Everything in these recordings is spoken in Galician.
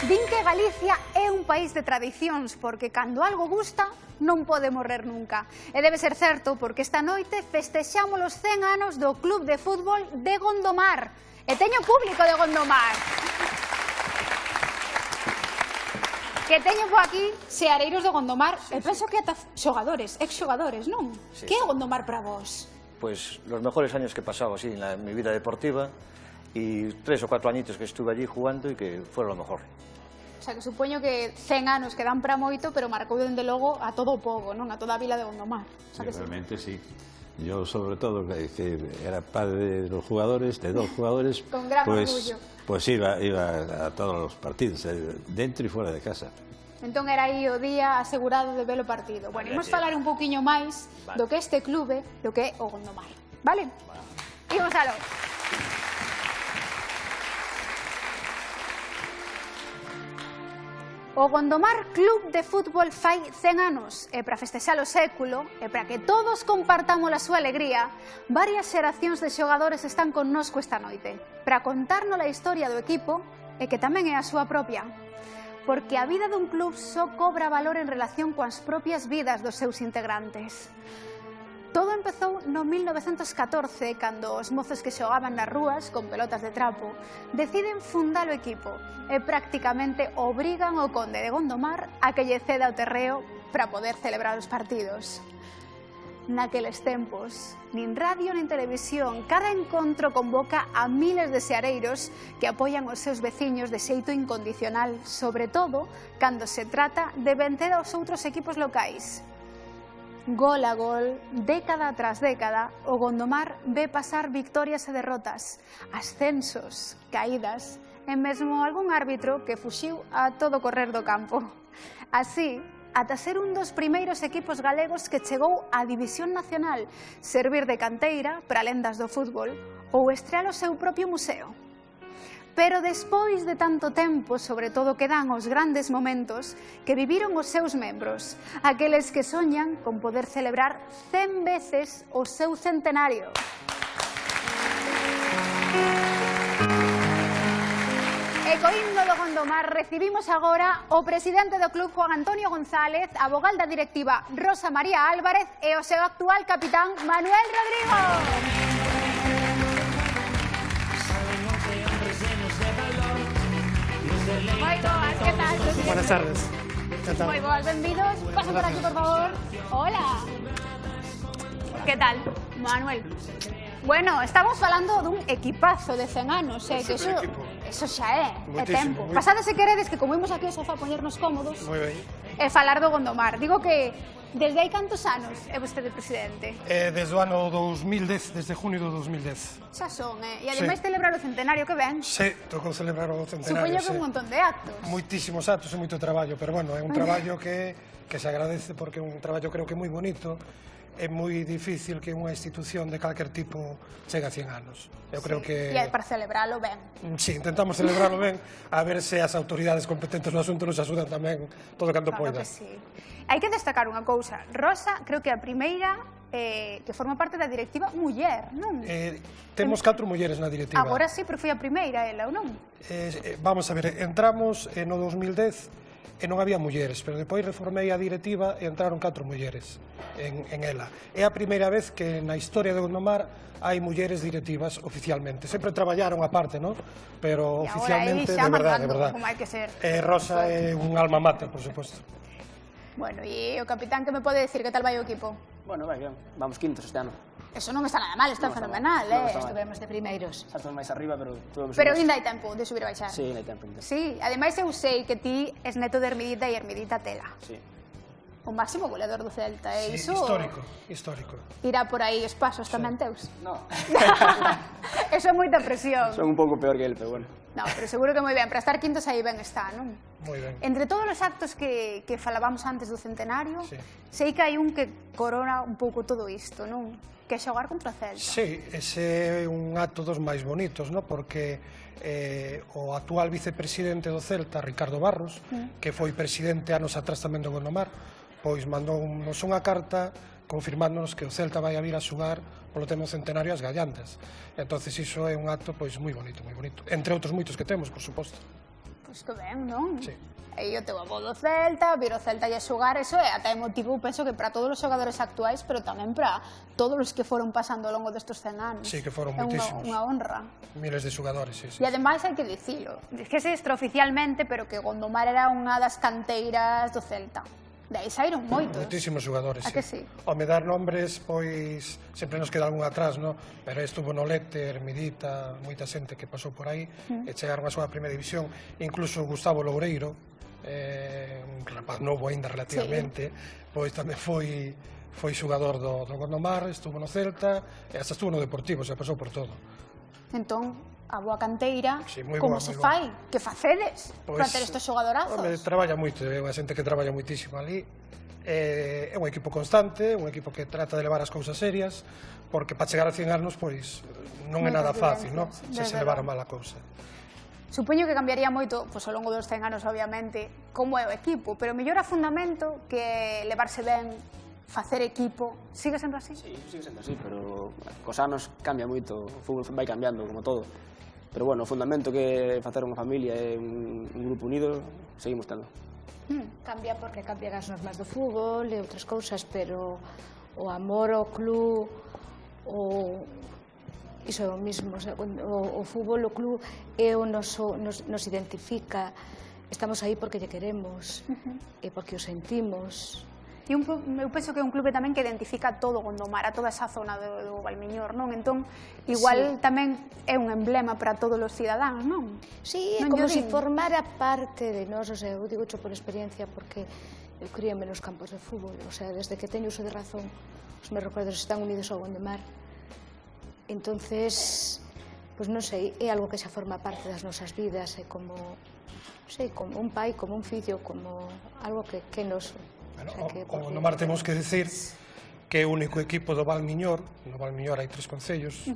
Din que Galicia é un país de tradicións porque cando algo gusta non pode morrer nunca. E debe ser certo porque esta noite festexamos os 100 anos do Club de Fútbol de Gondomar. E teño público de Gondomar. Que teño por aquí seareiros de Gondomar. E penso que ata xogadores, exxogadores, non? Que é Gondomar para vos? Pues los mejores años que he pasado así en mi vida deportiva y 3 o 4 añitos que estuve allí jugando y que fueron lo mejor. O sea, que supoño que 100 anos que dan para moito, pero marcou dende logo a todo o pobo, non? A toda a vila de Gondomar. O sea, que realmente sí. Yo, sobre todo, que era padre de los jugadores, de 2 jugadores, con gran orgullo. Pues iba a todos los partidos, dentro y fuera de casa. Entón era aí o día asegurado de ver o partido. Bueno, imos falar un poquinho máis do que este clube, do que é o Gondomar. Vale? Imos aló. O Gondomar Club de Fútbol fai 100 anos e para festexar o século e para que todos compartamos a súa alegría, varias xeracións de xogadores están connosco esta noite para contarnos a historia do equipo e que tamén é a súa propia. Porque a vida dun club só cobra valor en relación coas propias vidas dos seus integrantes. Todo empezou no 1914, cando os mozos que xogaban nas rúas con pelotas de trapo deciden fundar o equipo e prácticamente obrigan ao conde de Gondomar a que lle ceda o terreo para poder celebrar os partidos. Naqueles tempos, nin radio nin televisión, cada encontro convoca a miles de seareiros que apoian os seus veciños de xeito incondicional, sobre todo cando se trata de vencer aos outros equipos locais. Gol a gol, década tras década, o Gondomar ve pasar victorias e derrotas, ascensos, caídas, e mesmo algún árbitro que fuxiu a todo correr do campo. Así, ata ser un dos primeiros equipos galegos que chegou á División Nacional, servir de canteira para lendas do fútbol ou estrear o seu propio museo. Pero despois de tanto tempo, sobre todo quedan os grandes momentos que viviron os seus membros, aqueles que soñan con poder celebrar 100 veces o seu centenario. E co himno do Gondomar recibimos agora o presidente do club Juan Antonio González, a vogal da directiva Rosa María Álvarez e o seu actual capitán Manuel Rodrigo. Moi boas, que tal? Buenas tardes. Moi boas, benvidos. Pasen por aquí, por favor. Hola. Que tal, Manuel? Bueno, estamos falando dun equipazo de 100 anos, que eso xa é tempo. Pasade se queredes que como imos aquí ao sofá a poñernos cómodos e falar do Gondomar. Digo que desde hai cantos anos é vostede presidente? Desde o ano 2010, desde junio do 2010. Xa son, e ademais celebrar o centenario que ven. Sí, tocou celebrar o centenario. Supoño que un montón de actos. Moitísimos actos e moito traballo, pero bueno, é un traballo que se agradece porque é un traballo creo que moi bonito. É moi difícil que unha institución de calquer tipo chegue a 100 anos. Eu creo que... E para celebralo ben. Sí, intentamos celebralo ben, a ver se as autoridades competentes no asunto nos axudan tamén todo canto poida. Claro que sí. Hai que destacar unha cousa. Rosa, creo que a primeira que forma parte da directiva muller, non? Temos 4 mulleres na directiva. Agora sí, pero foi a primeira ela, ou non? Vamos a ver, entramos no 2010 e non había mulleres, pero depois reformei a directiva e entraron 4 mulleres en ela. É a primeira vez que na historia de Gondomar hai mulleres directivas oficialmente. Sempre traballaron aparte, non? Pero oficialmente, de verdade, de verdade. Como hai que ser. Rosa é un alma mater, por suposto. Bueno, e o capitán que me pode decir que tal vai o equipo? Bueno, vai ben, vamos quintos este ano. Eso non está nada mal, está fenomenal, Estuvemos de primeiros. Xa estamos máis arriba, pero... Pero ainda hai tempo de subir e baixar. Sí, ainda hai tempo. Sí, ademais eu sei que ti és neto de Hermidita e Hermidita tela. Sí. O máximo goleador do Celta, e iso... Histórico. Irá por aí os pasos tamén teus? No. Eso é moita presión. Son un pouco peor que el, pero bueno. No, pero seguro que moi ben. Para estar quintos aí ben está, non? Moi ben. Entre todos os actos que falábamos antes do centenario, sei que hai un que corona un pouco todo isto, non? Que é xogar contra o Celta. Sí, ese é un acto dos máis bonitos, non? Porque o actual vicepresidente do Celta, Ricardo Barros, que foi presidente anos atrás tamén do Gondomar, pois mandounos unha carta confirmándonos que o Celta vai a vir a xogar polo tema centenario as Gallantas. Entonces iso é un acto pois moi bonito, entre outros moitos que temos, por suposto. Pois que ben, non? Sí. E o teu avó do Celta, vir o Celta e a xogar, eso é ata emotivo, penso que para todos os xogadores actuais, pero tamén para todos os que foron pasando ao longo destes 100 anos. Sí, que foron É moitísimos. unha honra. Miles de xogadores, sí, sí. E ademais hai que dicilo, que se extraoficialmente, pero que Gondomar era unha das canteiras do Celta. De aí saíron moitos. Moitísimos xogadores, A que sí? Home, dar nombres, pois, sempre nos queda algún atrás, no? Pero estuvo no Lete, Hermidita, moita xente que pasou por aí, e chegaron a súa primeira división, incluso Gustavo Loureiro, un rapaz novo ainda relativamente, pois tamén foi xogador do Gondomar, estuvo no Celta, e hasta estuvo no Deportivo, se pasou por todo. Entón, a boa canteira, Sí, moi como boa, se moi fai? Que facedes para ter estes xogadorazos? Home, traballa moito, é unha xente que traballa moitísimo ali. É un equipo constante, un equipo que trata de levar as cousas serias, porque para chegar a 100 anos, pois, non é Moitas nada fácil, non? vivencias, Se desde levara logo. mal a cousa. Supoño que cambiaría moito, pois, ao longo dos 100 anos, obviamente, como é o equipo, pero mellor a fundamento que levarse ben, facer equipo, sigue sendo así? Sí, sigue sendo así, pero cos anos cambia moito, o fútbol vai cambiando, como todo. Pero bueno, o fundamento que é facer unha familia e un grupo unido, seguimos tendo. Cambia porque cambian as normas do fútbol e outras cousas, pero o amor ao club, iso é o mismo, o fútbol, o club é o nos identifica, estamos aí porque lle queremos e porque o sentimos. E eu penso que é un clube tamén que identifica todo Gondomar, a toda esa zona do Valmiñor, non? Entón, igual tamén é un emblema para todos os cidadáns, non? Sí, é Non como lle se din? formara parte de nós, o sea, eu digo por experiencia, porque eu criame nos campos de fútbol, o sea, desde que teño uso de razón, os meus recordos están unidos ao Gondomar. Entonces, pois non sei, é algo que xa forma parte das nosas vidas, é como, non sei, como un pai, como un fillo, como algo que nos... Bueno, o Gondomar temos que decir que é o único equipo do Valmiñor, no Valmiñor hai 3 concellos,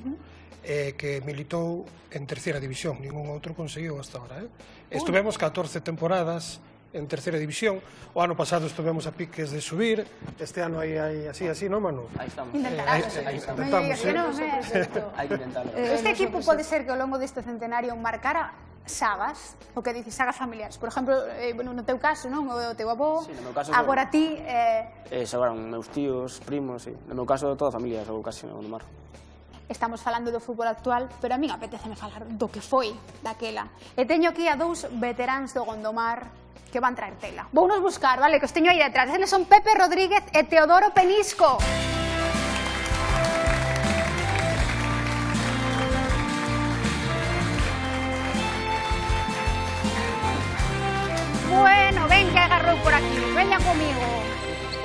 que militou en terceira división, ningún outro conseguiu hasta ahora. Estuvemos 14 temporadas en terceira división, o ano pasado estuvemos a piques de subir, este ano hai así, non, Manu? Aí estamos. Intentarás. Intentamos, Que non, Hai que intentarlo. Este equipo pode ser que ao longo deste centenario marcara sagas, o que dices, sagas familiares. Por exemplo, bueno, no teu caso, non? O teu avó, Sí, no meu caso, agora ti... Xogaron meus tíos, primos, sí. No meu caso, toda a familia xogou casi no Gondomar. Estamos falando do fútbol actual, pero a min apeteceme falar do que foi daquela. E teño aquí a 2 veteráns do Gondomar que van traer tela. Vounos buscar, vale, que os teño aí detrás. Eles son Pepe Rodríguez e Teodoro Penisco. Bueno, ven que agarrou por aquí. Veñan comigo.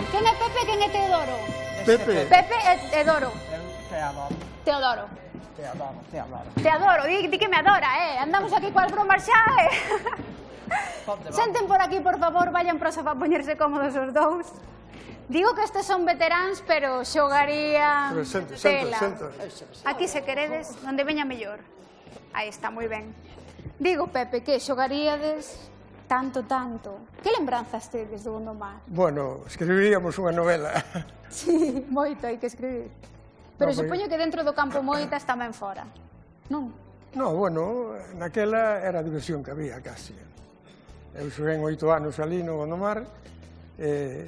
Quen é Pepe, quen é Teodoro? Pepe. Pepe e Teodoro. Teodoro. Te adoro, di que me adora, Andamos aquí coas bromas xa, Senten por aquí, por favor, vayan para o sofá a poñerse cómodos os dous. Digo que estes son veteráns, pero xogarían tela. Aquí, se queredes, onde veña mellor. Aí está, moi ben. Digo, Pepe, que xogaríades tanto. Que lembranzas tedes do Gondomar? Bueno, escribiríamos unha novela. Sí, moito hai que escribir. Pero No, supoño que dentro do campo moitas tamén fora, non? No, bueno, naquela era a diversión que había casi. Eu xoguei 8 anos ali no Gondomar, e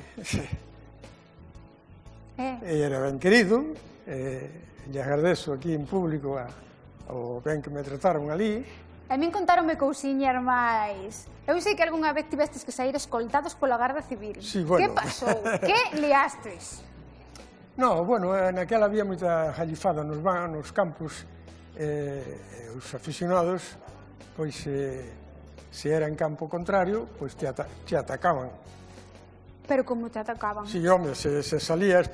era ben querido, e agradezo aquí en público o ben que me trataron ali. A min contaronme cousiñas máis. Eu sei que algunha vez tivestes que sair escoltados pola Garda Civil. Sí, bueno. Que pasou? Que liastes? No, bueno, naquela había moita jallifada nos campos, os aficionados, pois, se era en campo contrario, pois te atacaban. Pero como te atacaban? Si, home, se salías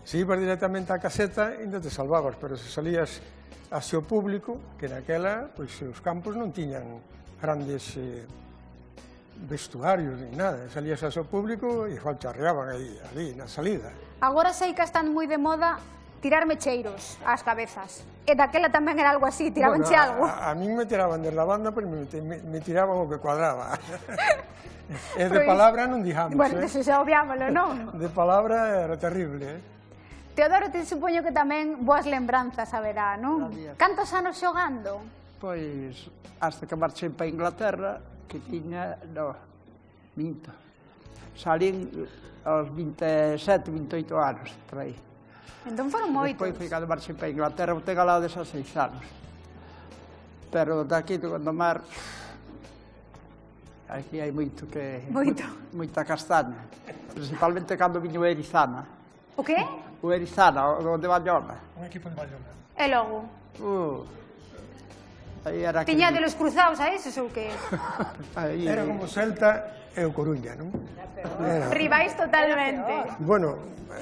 se ibas directamente á caseta, ainda te salvabas, pero se salías hacia o público, que naquela, pois, os campos non tiñan grandes vestuarios ni nada, salías hacia o público e igual charreaban ali na salida. Agora sei que están moi de moda tirar mecheiros ás cabezas. E daquela tamén era algo así, tirabanche algo. A min me tiraban desde a banda, pero me tiraban o que cuadraba. E de palabra non dixamos, Bueno, eso xa obviámoslo, non? De palabra era terrible, Teodoro, te supoño que tamén boas lembranzas haberá, non? Cantos anos xogando? Pois, hasta que marchei para Inglaterra, que tiña, no, minto, salín aos 27, 28 anos, por aí. Entón foron moitos. Despois foi cando marchei para Inglaterra, eu tenho lá desas 6 anos. Pero daqui de Gondomar, aquí hai moito que... Moito. Moita castaña. Principalmente cando viño o Erizana. O que? O Erizana, o de Bayona. Un equipo de Bayona. E logo? Aí era que... Tiña de los cruzados a esos ou que? Aí, Era como Celta e o Coruña, non? Rivais totalmente. Bueno,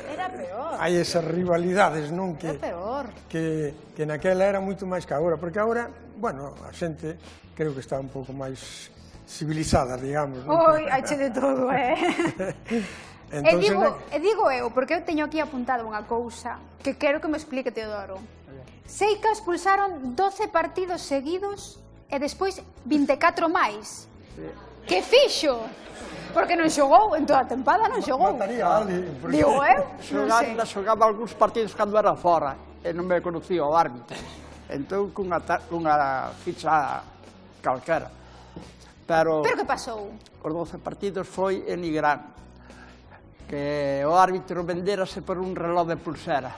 Era peor. hai esas rivalidades, non? Era peor. Que naquela era moito máis que agora, porque agora, bueno, a xente creo que está un pouco máis civilizada, digamos, non? Oi, hache de todo, E digo eu, porque eu teño aquí apuntado unha cousa que quero que me explique Teodoro. Sei que expulsaron 12 partidos seguidos e despois 24 máis. Que fixo? Porque non xogou, en toda a tempada non xogou. Mataría a alguén. Digo eu, non sei. Xogaba algúns partidos cando era fora, e non me conocía o árbitro. Entón, cunha ficha calquera. Pero que pasou? Os 12 partidos foi en Nigrán, que o árbitro venderase por un reloj de pulsera.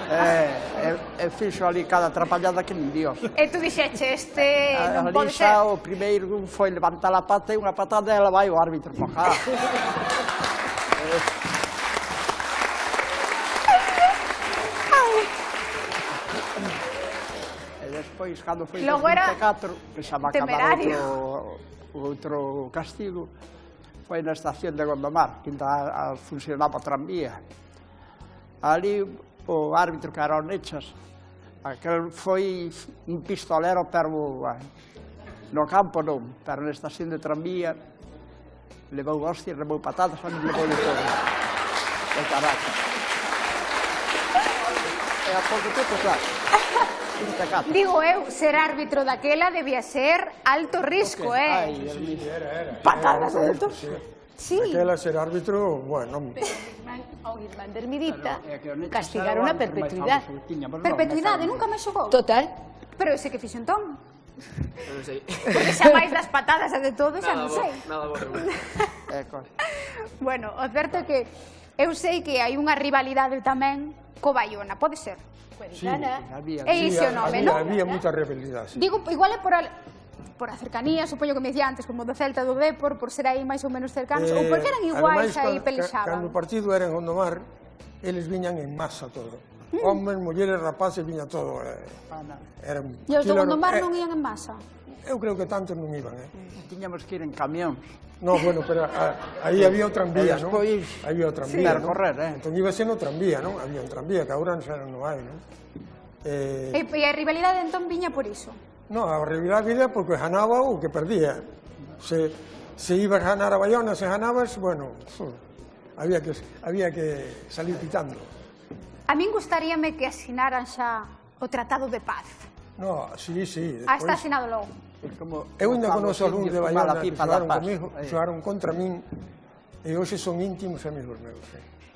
E fixo ali cada atrapallada que nin Dios. E tú dixeche, este non pode ser. Ali xa o primeiro foi levantar a pata e unha patada e ela vai o árbitro mojado. E despois, cando foi 24, que xa va acabar outro castigo, foi na estación de Gondomar, que ainda funcionaba a tranvía. Ali o árbitro que era o Nechas, aquel foi un pistolero, pero no campo non, pero na estación de tranvía levou hostias, levou patadas, a mí levou de todo. De caraca. E a pouco tempo, claro, 24. Digo eu, ser árbitro daquela debía ser alto risco, Ai, patadas alto. Sí. Aquela ser árbitro, bueno... Ao irmán de Hermidita castigaron a perpetuidade. Perpetuidade, nunca máis xogou. Total. Pero ese que fixo entón? Non sei. Porque xa máis das patadas e de todo, xa non sei. Nada bo. Bueno, o certo é que eu sei que hai unha rivalidade tamén co Bayona, pode ser? Sí, É iso o nome, non? había moita rivalidade. Digo, igual é por a cercanía, supoño que me dicía antes, como do Celta do Dépor, por ser aí máis ou menos cercanos, ou porque eran iguais aí pelexaban. Cando o partido era en Gondomar, eles viñan en masa todo. Homens, mulleres, rapaces, viña todo. E os do Gondomar non ian en masa? Eu creo que tantos non iban, Tiñamos que ir en camións. No, bueno, pero aí había o tranvía, non? Había o tranvía, non? Correr, Entón iba sendo o tranvía, non? Había un tranvía, que agora non hai, non? E a rivalidade entón viña por iso? No, a rivalidade viña porque ganaba o que perdía. Se ibas a ganar a Bayona, se ganabas, bueno, había que salir pitando. A min gustaríame que asinaran xa o Tratado de Paz. No, sí. Está asinado logo. Eu ainda conozo algúns de Bayona que xogaron comigo, xogaron contra min, e hoxe son íntimos amigos meus.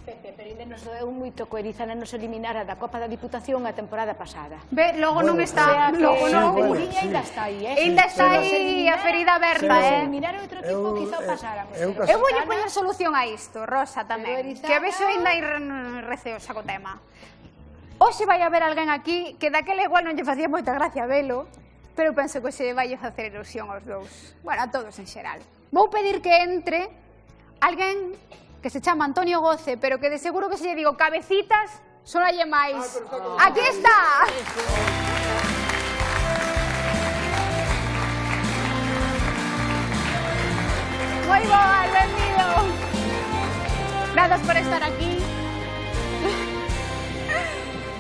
Pepe, pero ainda nos doeu moito que o Erizana nos eliminara da Copa da Diputación a temporada pasada. Ve, logo non está, logo non. Ainda está aí, Ainda está aí a ferida aberta, eliminar outro equipo quizá o pasáramos. Eu voulle poñer solución a isto, Rosa, tamén, que a vexo ainda hai receosa co tema. Hoxe vai haber alguén aquí que daquela igual non lle facía moita gracia velo, pero penso que se vai facer ilusión aos dous. Bueno, a todos en xeral. Vou pedir que entre alguén que se chama Antonio Goce, pero que de seguro que se lle digo cabecitas, sonalle máis. ¡Aquí está! Moi boa, benvido. Gracias por estar aquí.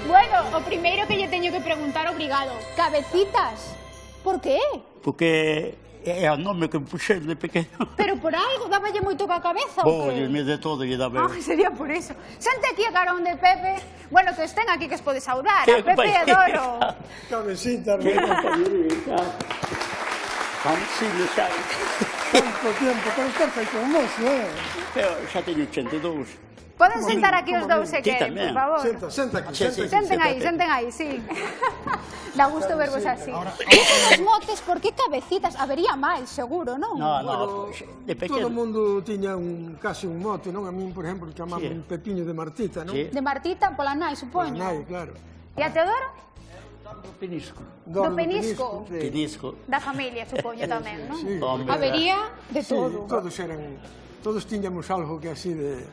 Bueno, o primeiro que lle teño que preguntar, obrigado. Cabecitas, por qué? Porque é o nome que me puxeron de pequeno. Pero por algo, dáballe moito ca cabeza ou que? Oye, de todo lle daba. Sería por eso. Sente aquí a carón de Pepe. Bueno, que estén aquí que os pode saudar. A Pepe e a Doro. Cabecitas, Que compañerita. Vamos, sí, lo sabes. Tanto tiempo, pero está feito un mozo, Eu xa teño 82. Poden sentar aquí os dous se queren, por favor. Senta aquí. Senten aí, sí. Dá gusto vervos así. Os motes, por que cabecitas? Habería máis, seguro, non? No, de pequeno. Todo o mundo tiña casi un mote, non? A min, por exemplo, chamaban Pepiño de Martita, non? De Martita, pola nai, supoño. Pola nai, claro. E a Teodoro? Do Penisco. Do Penisco. Penisco. Da familia, supoño tamén, non? Sí. Habería de todo. Todos tiñamos algo que así de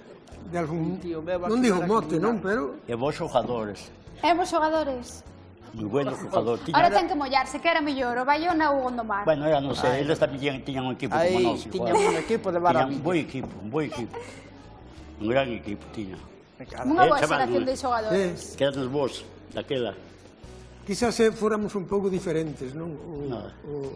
algún... Non digo mote, non? Pero... E vos xogadores. Hemos xogadores. Moi buenos xogadores. Ahora ten que mollarse, que era mellor, o Bayona ou o Gondomar. Bueno, ya non sei, eles tamén tiñan un equipo como Aí nós. tiñan un equipo de Tiñan maravilla. un bo equipo. Un gran equipo tiña. Unha boa chaval, xeración de xogadores. Que eran vos, daquela. Quizás fóramos un pouco diferentes, non?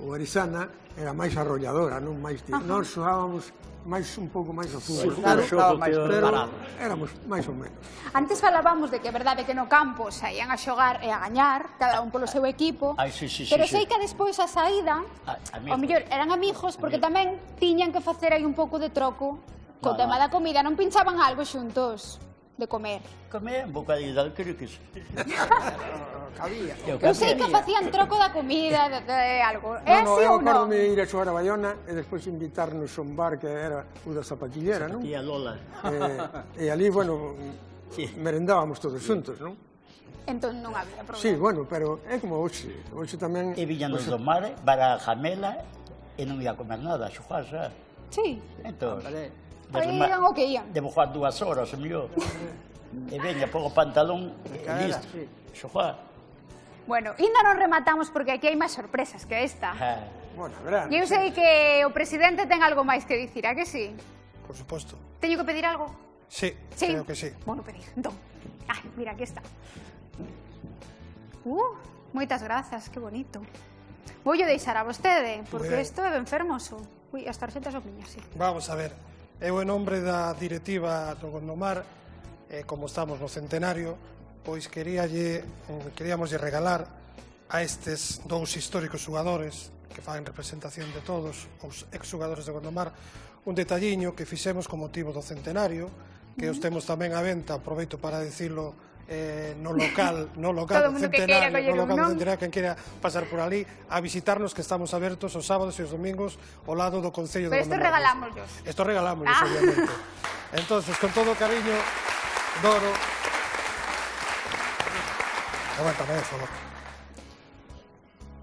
O Arizana era máis arrolladora, non? Nós xogábamos un pouco máis ao fútbol. Pero éramos máis ou menos. Antes falábamos de que é verdade que no campo saían a xogar e a gañar, cada un polo seu equipo, pero sei que despois a saída, ao mellor eran amigos, porque tamén tiñan que facer aí un pouco de troco co tema da comida, non pinchaban algo xuntos de comer. Comer un bocadillo, creo que sí. Eu sei que facían troco da comida, de algo. É así eu ou non? acordo-me ir a xogar a Bayona e despois invitarnos a un bar que era o da Zapatillera, non? Zapatilla Lola. E ali, bueno, merendábamos todos xuntos, non? Entón non había problema. Sí, bueno, pero é como hoxe. Hoxe tamén... E viñanos do mar para a Jamela e non ia comer nada, a xogar xa. Sí. Entón, aí iban o que ian. Debo jugar 2 horas, o mellor. E veña, pongo o pantalón e listo. Xogar. Bueno, ainda non rematamos porque aquí hai máis sorpresas que esta. Bueno, verán. E eu sei que o presidente ten algo máis que dicir, a que sí? Por suposto. Teño que pedir algo? Sí, creo que sí. Bueno, pedir, entón. Ai, mira, aquí está. Moitas grazas, que bonito. Voulle deixar a vostede, porque isto é ben fermoso. Ui, as tarxetas son miñas, sí. Vamos a ver. Eu, en nombre da directiva do Gondomar, como estamos no centenario, pois queríamos regalar a estes dous históricos xogadores que fan representación de todos os exxogadores de Gondomar un detalliño que fixemos con motivo do centenario, que os temos tamén á venta, aproveito para dicilo, no local do centenario, quen queira pasar por ali a visitarnos, que estamos abertos os sábados e os domingos ao lado do Concello de Gondomar. Pero isto regalámoslos. Isto regalámoslos, obviamente. Entonces, con todo cariño, Doro... Aguántame, por favor.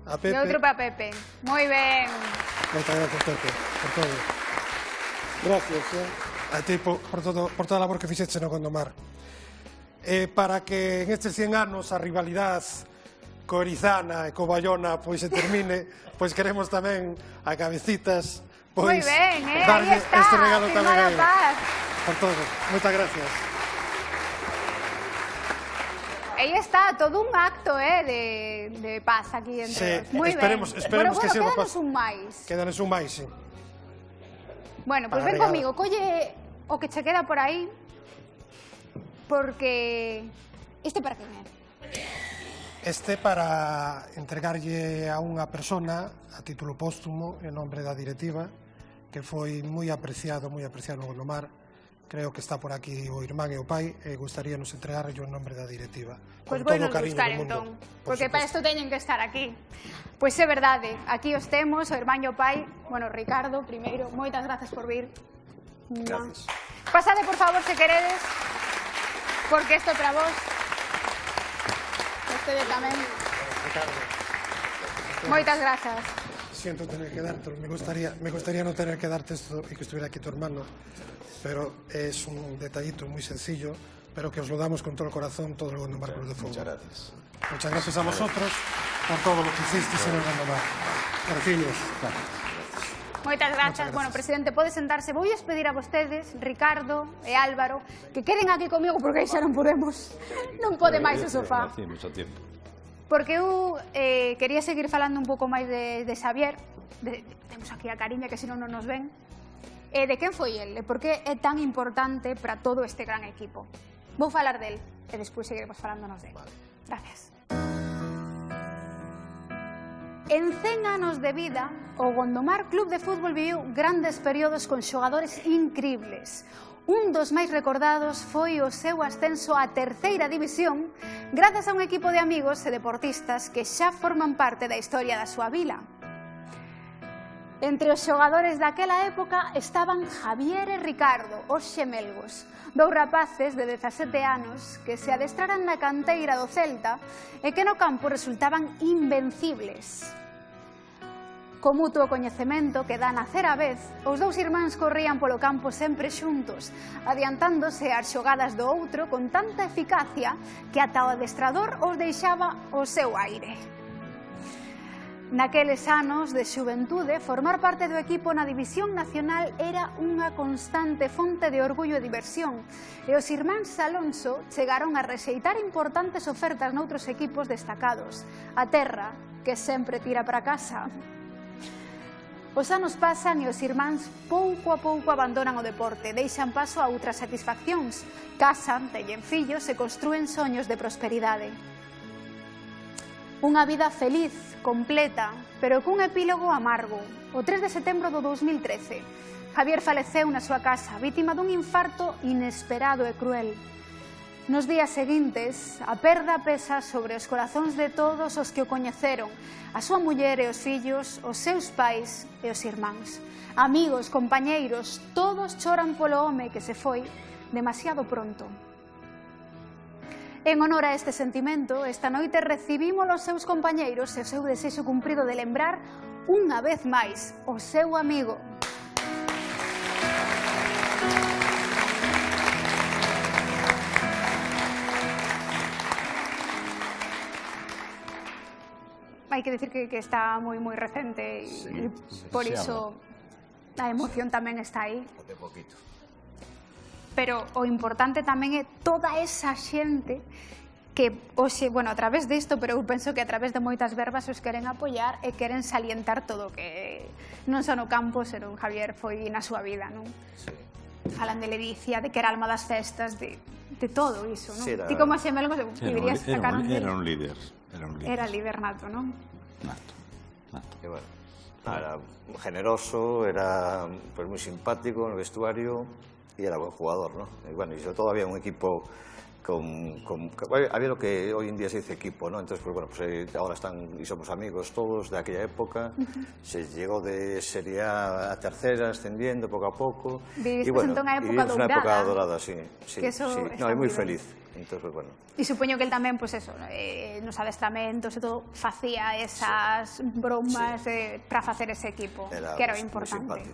A Pepe... E outro para Pepe. Moi ben. Moitas gracias, Pepe, por todo. Gracias, a ti por toda a labor que fixeche no Gondomar. Para que en estes 100 anos a rivalidade co Arizana e co Bayona pois se termine, pois queremos tamén a Cabecitas pois darlle este regalo tamén a ele. Por todo. Moitas gracias. Aí está, todo un acto de paz aquí entre nós. Moi ben. Esperemos que sirva paz. Quédanos un máis. Quédanos un máis, sí. Bueno, pois ven comigo, colle o que che queda por aí, porque... Este para quen é? Este para entregarlle a unha persona, a título póstumo, en nombre da directiva, que foi moi apreciado no Gondomar. Creo que está por aquí o irmán e o pai, e gustaríanos entregarlle en nombre da directiva. Pois voinos buscar, entón, porque para isto teñen que estar aquí. Pois é verdade, aquí os temos, o irmán e o pai, bueno, Ricardo, primeiro, moitas grazas por vir. Gracias. Pasade, por favor, se queredes, porque isto é para vos. Vostede tamén. Moitas grazas. Siento tener que dártelo, me gustaría no tener que darte esto y que estuviera aquí tu hermano, pero es un detallito muy sencillo, pero que os lo damos con todo el corazón, todo el Gondomar Club de Fútbol. Muchas gracias. Muchas gracias a vosotros por todo lo que hicisteis en el Gondomar. Gracias. Moitas grazas. Bueno, presidente, pode sentarse. Vou pedir a vostedes, Ricardo e Álvaro, que queden aquí comigo porque aí xa non podemos. Non pode máis o sofá. Hace mucho tiempo. Porque eu quería seguir falando un pouco máis de Xavier. Temos aquí a Cariña, que senón non nos ven. De quen foi el? Por que é tan importante para todo este gran equipo? Vou falar del e despois seguiremos falándonos del. Gracias. En 100 anos de vida, o Gondomar Club de Fútbol viviu grandes períodos con xogadores increíbles. Un dos máis recordados foi o seu ascenso á terceira división grazas a un equipo de amigos e deportistas que xa forman parte da historia da súa vila. Entre os xogadores daquela época estaban Javier e Ricardo, os xemelgos, dous rapaces de 17 anos que se adestraran na canteira do Celta e que no campo resultaban invencibles. Co mutuo coñecemento que dá nacer a vez, os dous irmáns corrían polo campo sempre xuntos, adiantándose ás xogadas do outro con tanta eficacia que ata o adestrador os deixaba o seu aire. Naqueles anos de xuventude, formar parte do equipo na División Nacional era unha constante fonte de orgullo e diversión, e os irmáns Alonso chegaron a rexeitar importantes ofertas noutros equipos destacados, a terra, que sempre tira para casa. Os anos pasan e os irmáns pouco a pouco abandonan o deporte, deixan paso a outras satisfaccións, casan, teñen fillos e construen soños de prosperidade. Unha vida feliz, completa, pero cun epílogo amargo. O 3 de setembro do 2013, Javier faleceu na súa casa, vítima dun infarto inesperado e cruel. Nos días seguintes, a perda pesa sobre os corazóns de todos os que o coñeceron, a súa muller e os fillos, os seus pais e os irmáns. Amigos, compañeiros, todos choran polo home que se foi demasiado pronto. En honor a este sentimento, esta noite recibimos os seus compañeiros e o seu desexo cumprido de lembrar unha vez máis o seu amigo. Hai que decir que está moi recente e por iso a emoción tamén está aí. De poquito. Pero o importante tamén é toda esa xente que hoxe, bueno, a través disto, pero eu penso que a través de moitas verbas os queren apoiar e queren salientar todo o que non só no campo, senón Javier foi na súa vida, non? Sí. Falan de ledicia, de que era alma das festas, de todo iso, non? Sí, era... Ti como a xemelgos vivirías sacaron dele. Era un líder. Era líder nato, non? Nato. E bueno, era generoso, era pues moi simpático no vestuario e era buen jugador, ¿no? Y bueno, y sobre todo había un equipo había lo que hoy en día se dice equipo, ¿no? Entonces, pues bueno, pues ahora están y somos amigos todos de aquella época. Se llegó de Serie A a tercera, ascendiendo poco a poco. Viviste bueno, en una época dorada, sí. Que eso sí. No, es muy feliz. Entonces, pues bueno. Y supoño que él tamén, pues eso, nos adestramentos e todo, facía esas bromas para facer ese equipo, que era o importante.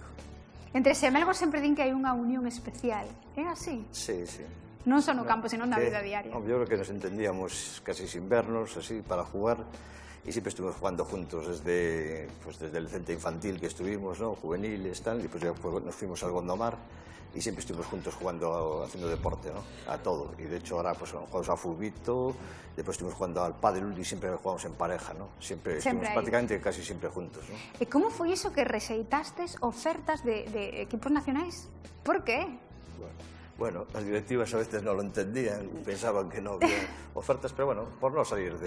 Entre xemelgos sempre din que hai unha unión especial, é así? Sí, sí. Non só no campo, sino na vida diaria. Yo creo que nos entendíamos casi sin vernos, así, para jugar, y siempre estuvimos jugando juntos desde el centro infantil que estuvimos, ¿no? Juveniles, tal, y pues ya nos fuimos al Gondomar, y siempre estuvimos juntos jugando, haciendo deporte, ¿no? A todo. Y de hecho ahora pues jugamos a fulbito, después estuvimos jugando al pádel y siempre jugamos en pareja, ¿no? Siempre estuvimos prácticamente casi siempre juntos, ¿no? E como foi iso que rexeitastes ofertas de equipos nacionais? Por qué? Bueno, las directivas a veces no lo entendían, pensaban que no había ofertas, pero bueno, por no salir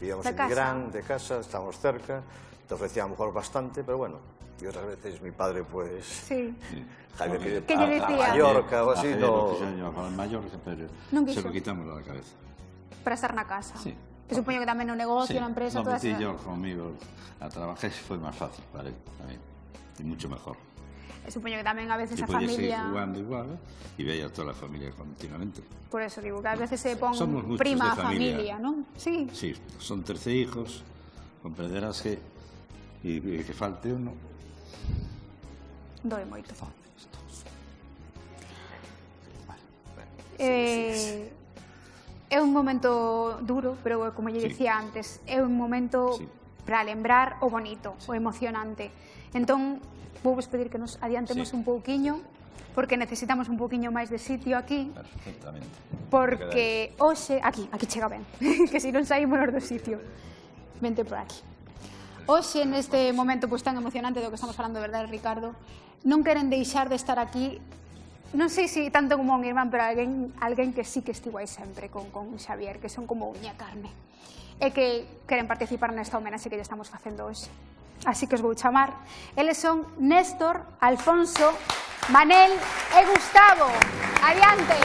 vivíamos en Migrán, de casa, estábamos cerca, te ofrecían a lo mejor bastante, pero bueno, y otras veces mi padre pues... Sí. Javier ¿Qué le decía? A Mallorca o así, no... A Mallorca, pero se lo quitamos de la cabeza. Para estar na casa. Sí. Que supoño que tamén no negocio, na empresa, toda esa... Sí, yo conmigo a trabajar foi máis fácil para él, tamén, y mucho mejor. Supoño que tamén a veces a Y familia... podía seguir jugando igual y veía a toda la familia continuamente. Por eso digo, que a veces se pon prima a familia, ¿no? Sí. Sí, son 13 hijos, comprenderás que y que falte uno. Doe moito. É un momento duro, pero como lle dicía antes, é un momento para lembrar o bonito, o emocionante. Entón, vou vos pedir que nos adiantemos un pouquiño, porque necesitamos un pouquiño máis de sitio aquí. Perfectamente. Porque hoxe... Aquí chega ben, que se non saímos do sitio. Vente por aquí. Hoxe, neste momento tan emocionante do que estamos falando, verdade, Ricardo, non queren deixar de estar aquí, non sei se tanto como un irmán, pero alguén que sí que estivo aí sempre con Xavier, que son como uña carne, e que queren participar nesta homenaxe que lle estamos facendo hoxe. Así que os vou chamar. Eles son Néstor, Alfonso Manel e Gustavo. Adiante.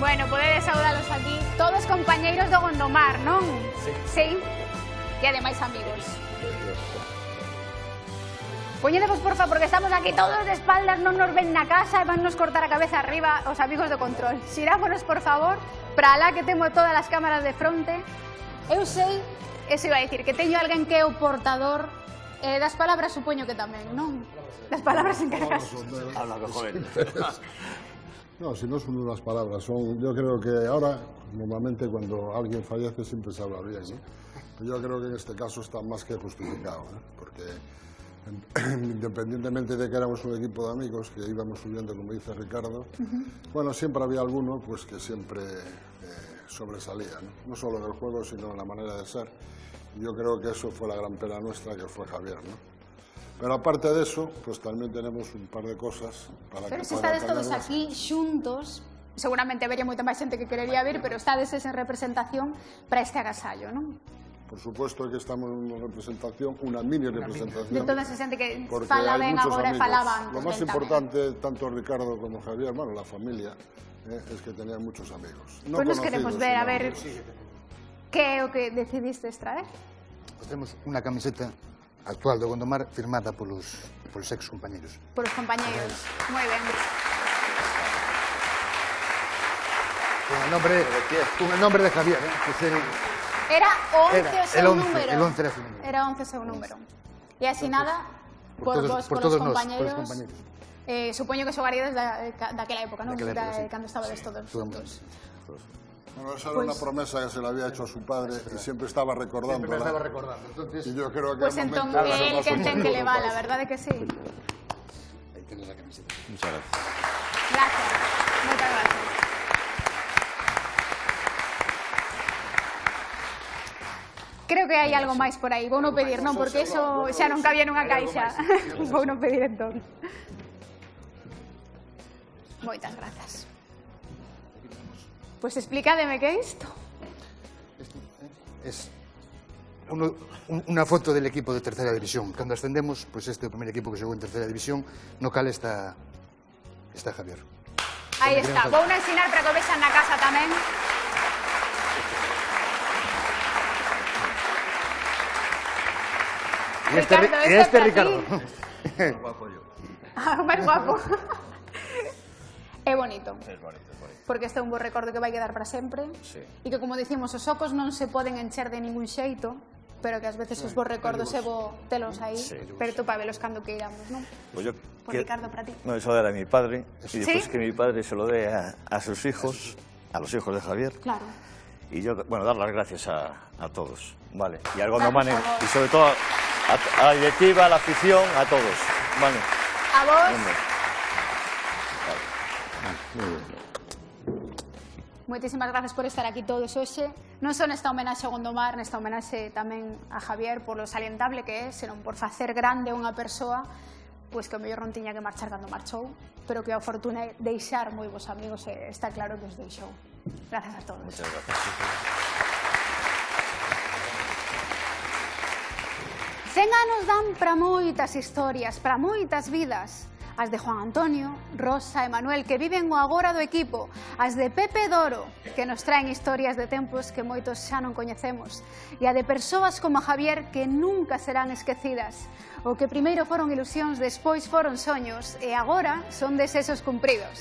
Bueno, podedes saudalos aquí. Todos compañeiros do Gondomar, non? Sí. E ademais amigos. Poñedevos, porfa, porque estamos aquí todos de espaldas, non nos ven na casa e van nos cortar a cabeza arriba os amigos do control. Xirámonos, por favor, para alá que temos todas as cámaras de fronte. Eu sei, eso iba a dicir, que teño alguén que é o portador das palabras, supoño que tamén, non? Das palabras encargadas. Habla de joven. No, si no son unas palabras, yo creo que ahora, normalmente cuando alguien fallece siempre se habla bien, ¿no? Pero yo creo que en este caso está más que justificado, ¿eh? Porque independientemente de que éramos un equipo de amigos que íbamos subiendo, como dice Ricardo, bueno, siempre había alguno pues que siempre sobresalía, ¿no? No solo en el juego, sino en la manera de ser. Y yo creo que eso fue la gran pena nuestra, que fue Javier, ¿no? Pero aparte de eso, pues también tenemos un par de cosas para pero que... se estades todos aquí xuntos, seguramente habería moita máis xente que querería vir, pero estades en representación para este agasallo, non? Por supuesto que estamos en una representación, una mini representación. De toda esa xente que fala ben agora e falaba antes. Lo más importante, tanto Ricardo como Javier, bueno, la familia, es que tenían muchos amigos. Pues nos queremos ver, a ver, que é o que decidistes traer? Pues temos unha camiseta actual do Gondomar firmada polos ex-compañeros. Polos compañeros, moi ben. Con el nombre de Javier, que era 11 o seu número. El 11 era seu número. Era 11 o seu número. E asinada por vos, polos compañeros. Supoño que xogaríades daquela época, non? Cando estabades todos juntos. Bueno, esa era una promesa que se le había hecho a su padre y siempre estaba recordando. Siempre estaba recordando. Entonces, y yo creo que pues entonces él que ten que le va, la verdad es que sí. Ahí tienes la camiseta. Muchas gracias. Gracias. Moitas gracias. Creo que hai algo máis por aí. Vou non pedir, non, porque eso xa non cabía nunha caixa. Vou non pedir entón. Moitas grazas. Pues explícademe que é isto. Es una foto del equipo de tercera división. Cando ascendemos, pues este é o primer equipo que xogou en tercera división, no cal está Javier. Aí está. Vou non ensinar para que o vexan na casa tamén. Ricardo. O máis guapo. É bonito. Porque este é un bo recordo que vai quedar para sempre. E que, como dicimos, os ocos non se poden encher de ningún xeito, pero que ás veces os bons recordos é bo telos aí, pero tú para velos cando que iramos, non? Pues Ricardo, para ti. No, eso era mi padre, y después que mi padre se lo dé a sus hijos, a los hijos de Javier. Claro. Y yo, bueno, dar las gracias a todos, ¿vale? Y al Gondomar, y sobre todo a la directiva, a la afición, a todos, ¿vale? A vos. Moitísimas gracias por estar aquí todos hoxe. Non só nesta homenaxe a Gondomar, nesta homenaxe tamén a Javier por lo salientable que é, senón por facer grande unha persoa pois que o mellor non tiña que marchar cando marchou, pero que a fortuna é deixar moi vos amigos e está claro que os deixou. Gracias a todos. Muchas gracias. 100 anos dan para moitas historias, para moitas vidas. As de Juan Antonio, Rosa e Manuel, que viven o agora do equipo. As de Pepe Doro, que nos traen historias de tempos que moitos xa non coñecemos. E a de persoas como Javier, que nunca serán esquecidas. O que primeiro foron ilusións, despois foron soños, e agora son desesos cumpridos.